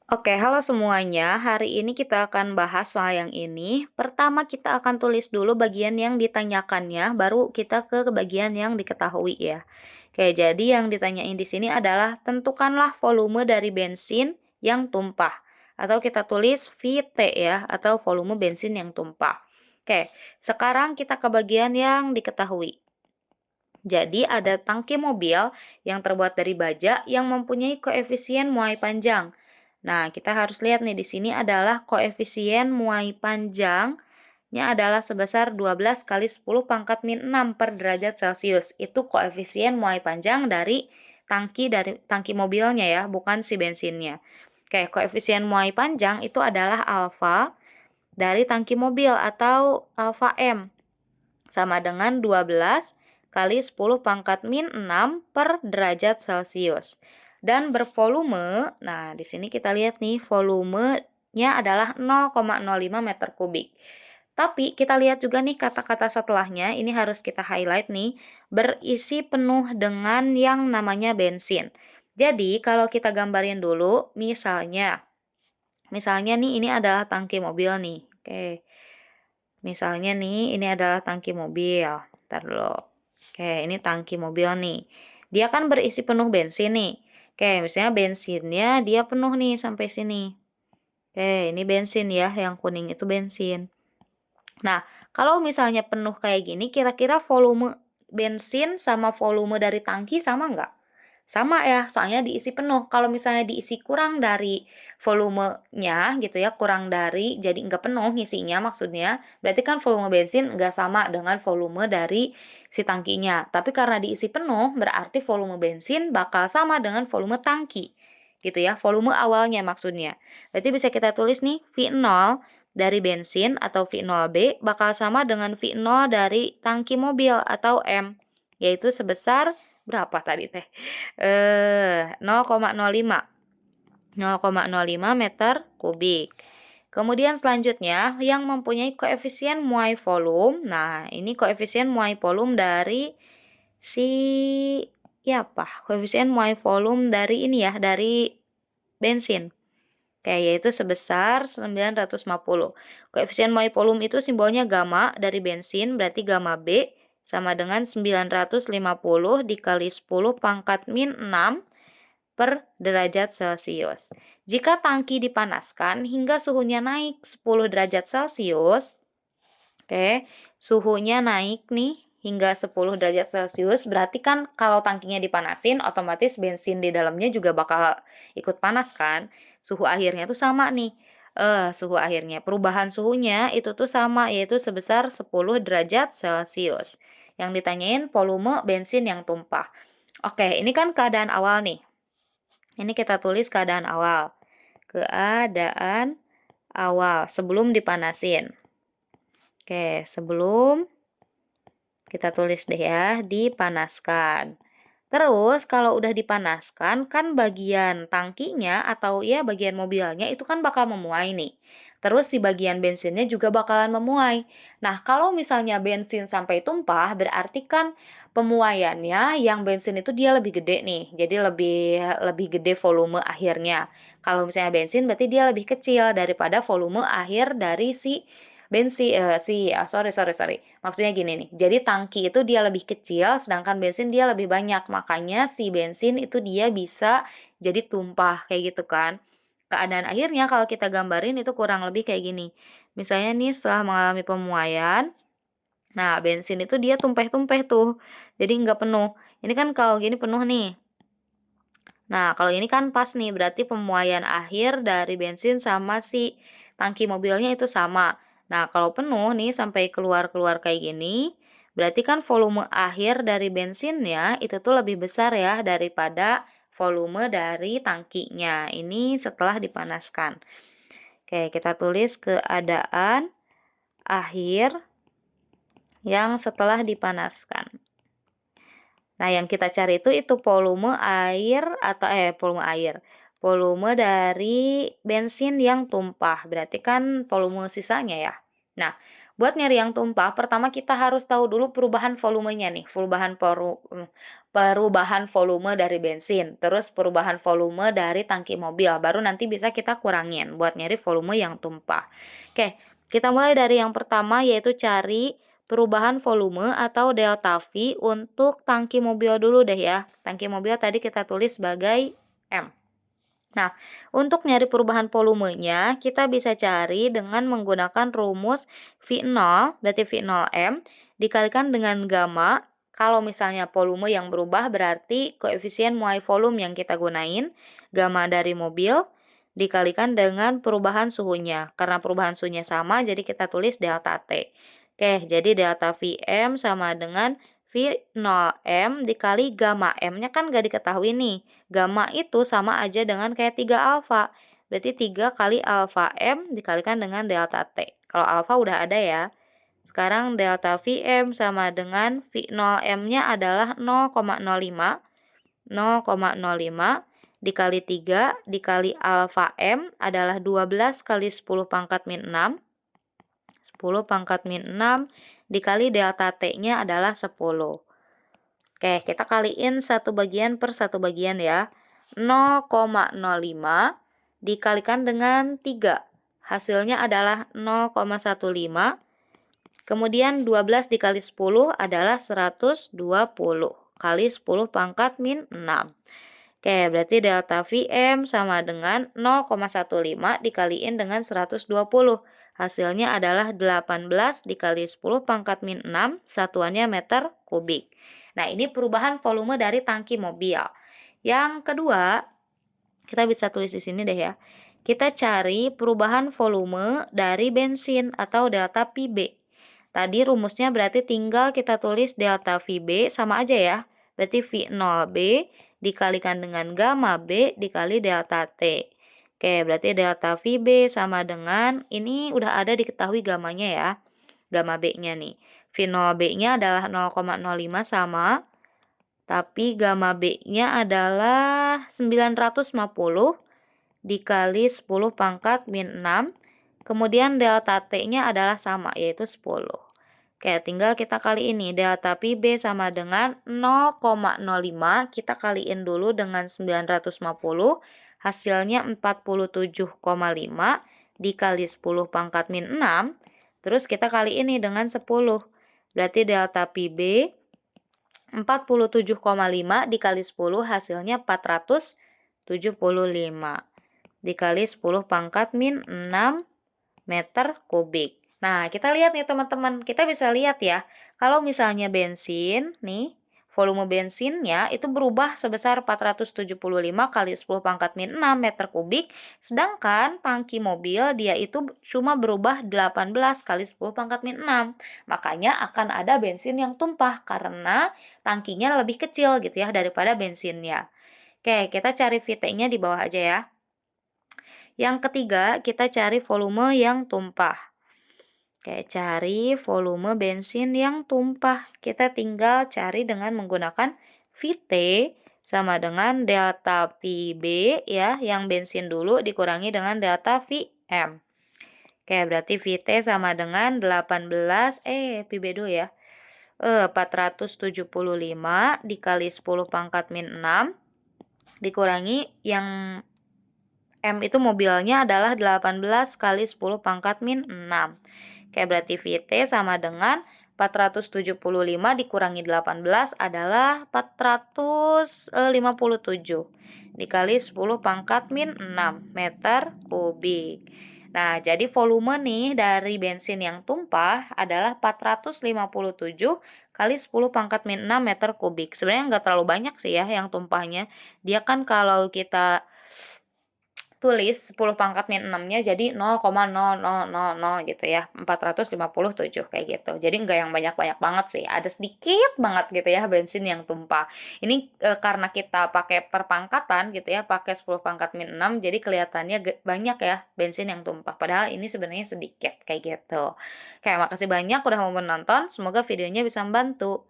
Oke, halo semuanya. Hari ini kita akan bahas soal yang ini. Pertama, kita akan tulis dulu bagian yang ditanyakannya, baru kita ke bagian yang diketahui ya. Oke, jadi yang ditanyain di sini adalah tentukanlah volume dari bensin yang tumpah. Atau kita tulis VT ya, atau volume bensin yang tumpah. Oke, sekarang kita ke bagian yang diketahui. Jadi ada tangki mobil yang terbuat dari baja yang mempunyai koefisien muai panjang. Nah, kita harus lihat nih di sini adalah koefisien muai panjangnya adalah sebesar 12 kali 10 pangkat min 6 per derajat Celcius. Itu koefisien muai panjang dari tangki mobilnya ya, bukan si bensinnya. Oke, koefisien muai panjang itu adalah alfa dari tangki mobil atau alfa M sama dengan 12 kali 10 pangkat min 6 per derajat Celcius. Dan bervolume, nah di sini kita lihat nih volumenya adalah 0,05 meter kubik. Tapi kita lihat juga nih kata-kata setelahnya, ini harus kita highlight nih, berisi penuh dengan yang namanya bensin. Jadi kalau kita gambarin dulu, misalnya nih ini adalah tangki mobil nih. Oke. Misalnya nih, ini adalah tangki mobil. Ntar dulu. Oke, ini tangki mobil nih. Dia kan berisi penuh bensin nih. Oke, misalnya bensinnya dia penuh nih sampai sini. Oke, ini bensin ya, yang kuning itu bensin. Nah, kalau misalnya penuh kayak gini, kira-kira volume bensin sama volume dari tangki sama nggak? Sama ya, soalnya diisi penuh. Kalau misalnya diisi kurang dari volumenya gitu ya, kurang dari, jadi nggak penuh ngisinya maksudnya, berarti kan volume bensin nggak sama dengan volume dari si tangkinya. Tapi karena diisi penuh, berarti volume bensin bakal sama dengan volume tangki. Gitu ya, volume awalnya maksudnya. Berarti bisa kita tulis nih, V0 dari bensin atau V0B bakal sama dengan V0 dari tangki mobil atau M, yaitu sebesar berapa tadi teh? 0,05. 0,05 meter kubik. Kemudian selanjutnya yang mempunyai koefisien muai volume. Nah, ini koefisien muai volume dari si ya apa? Koefisien muai volume dari ini ya, dari bensin. Oke, yaitu sebesar 950. Koefisien muai volume itu simbolnya gamma dari bensin, berarti gamma B sama dengan 950 dikali 10 pangkat min 6 per derajat Celcius. Jika tangki dipanaskan hingga suhunya naik 10 derajat Celcius, oke, suhunya naik nih hingga 10 derajat Celcius, berarti kan kalau tangkinya dipanasin, otomatis bensin di dalamnya juga bakal ikut panas kan. Suhu akhirnya tuh sama nih. Suhu akhirnya, perubahan suhunya itu tuh sama, yaitu sebesar 10 derajat Celcius. Yang ditanyain volume bensin yang tumpah. Oke, ini kan keadaan awal nih. Ini kita tulis keadaan awal. Keadaan awal sebelum dipanasin. Oke, sebelum kita tulis deh ya, dipanaskan. Terus kalau udah dipanaskan, kan bagian tangkinya atau ya bagian mobilnya itu kan bakal memuai nih. Terus si bagian bensinnya juga bakalan memuai. Nah, kalau misalnya bensin sampai tumpah, berarti kan pemuaiannya yang bensin itu dia lebih gede nih. Jadi lebih lebih gede volume akhirnya. Kalau misalnya bensin berarti dia lebih kecil daripada volume akhir dari si sorry. Maksudnya gini nih, jadi tangki itu dia lebih kecil, sedangkan bensin dia lebih banyak. Makanya si bensin itu dia bisa jadi tumpah, kayak gitu kan. Keadaan akhirnya kalau kita gambarin itu kurang lebih kayak gini. Misalnya nih setelah mengalami pemuaian, nah bensin itu dia tumpeh-tumpeh tuh, jadi nggak penuh. Ini kan kalau gini penuh nih. Nah, kalau ini kan pas nih, berarti pemuaian akhir dari bensin sama si tangki mobilnya itu sama. Nah, kalau penuh nih sampai keluar-keluar kayak gini, berarti kan volume akhir dari bensinnya itu tuh lebih besar ya daripada volume dari tangkinya. Ini setelah dipanaskan. Oke, kita tulis keadaan akhir yang setelah dipanaskan. Nah, yang kita cari itu volume air atau volume air. Volume dari bensin yang tumpah. Berarti kan volume sisanya ya. Nah, Buat nyari yang tumpah, pertama kita harus tahu dulu perubahan volumenya nih, perubahan volume dari bensin, terus perubahan volume dari tangki mobil, baru nanti bisa kita kurangin buat nyari volume yang tumpah. Oke, kita mulai dari yang pertama yaitu cari perubahan volume atau delta V untuk tangki mobil dulu deh ya. Tangki mobil tadi kita tulis sebagai M. Nah, untuk nyari perubahan volumenya, kita bisa cari dengan menggunakan rumus V0, berarti V0M, dikalikan dengan gamma. Kalau misalnya volume yang berubah, berarti koefisien muai volume yang kita gunain, gamma dari mobil, dikalikan dengan perubahan suhunya. Karena perubahan suhunya sama, jadi kita tulis delta T. Oke, jadi delta Vm sama dengan V0M dikali gamma M-nya kan nggak diketahui nih. Gamma itu sama aja dengan kayak 3 alfa. Berarti 3 kali alfa M dikalikan dengan delta T. Kalau alfa udah ada ya. Sekarang delta Vm sama dengan V0M-nya adalah 0,05. 0,05 dikali 3 dikali alfa M adalah 12 kali 10 pangkat min 6. 10 pangkat min 6 dikali delta T-nya adalah 10. Oke, kita kaliin satu bagian per satu bagian ya. 0,05 dikalikan dengan 3. Hasilnya adalah 0,15. Kemudian 12 dikali 10 adalah 120 kali 10 pangkat min 6. Oke, berarti delta Vm sama dengan 0,15 dikaliin dengan 120. Hasilnya adalah 18 dikali 10 pangkat min 6, satuannya meter kubik. Nah, ini perubahan volume dari tangki mobil. Yang kedua, kita bisa tulis di sini deh ya. Kita cari perubahan volume dari bensin atau delta PB. Tadi rumusnya berarti tinggal kita tulis delta VB sama aja ya. Berarti V0B dikalikan dengan gamma B dikali delta T. Oke, berarti delta VB sama dengan, ini udah ada diketahui gamanya ya. Gamma B-nya nih. V0B-nya adalah 0,05 sama. Tapi gamma B-nya adalah 950 dikali 10 pangkat min 6. Kemudian delta T-nya adalah sama, yaitu 10. Oke, tinggal kita kali ini. Delta PB sama dengan 0,05. Kita kaliin dulu dengan 950. Hasilnya 47,5 dikali 10 pangkat min 6. Terus kita kali ini dengan 10. Berarti delta PB 47,5 dikali 10 hasilnya 475. Dikali 10 pangkat min 6 meter kubik. Nah, kita lihat nih teman-teman, kita bisa lihat ya, kalau misalnya bensin, nih, volume bensinnya itu berubah sebesar 475 kali 10 pangkat min 6 meter kubik, sedangkan tangki mobil dia itu cuma berubah 18 kali 10 pangkat min 6. Makanya akan ada bensin yang tumpah, karena tangkinya lebih kecil gitu ya daripada bensinnya. Oke, kita cari VT-nya di bawah aja ya. Yang ketiga, kita cari volume yang tumpah. Oke, cari volume bensin yang tumpah. Kita tinggal cari dengan menggunakan VT sama dengan delta PB ya, yang bensin dulu dikurangi dengan delta VM. Oke, berarti VT sama dengan 18, PB dulu ya. 475 dikali 10 pangkat min 6 dikurangi yang M itu mobilnya adalah 18 kali 10 pangkat min 6. Oke, berarti VT sama dengan 475 dikurangi 18 adalah 457 dikali 10 pangkat min 6 meter kubik. Nah, jadi volume nih dari bensin yang tumpah adalah 457 kali 10 pangkat min 6 meter kubik. Sebenarnya nggak terlalu banyak sih ya yang tumpahnya. Dia kan kalau kita tulis 10 pangkat min 6-nya jadi 0,0000 gitu ya. 457 kayak gitu. Jadi nggak yang banyak-banyak banget sih. Ada sedikit banget gitu ya bensin yang tumpah. Ini karena kita pakai perpangkatan gitu ya, pakai 10 pangkat min 6 jadi kelihatannya banyak ya bensin yang tumpah. Padahal ini sebenarnya sedikit kayak gitu. Oke, makasih banyak udah mau menonton. Semoga videonya bisa membantu.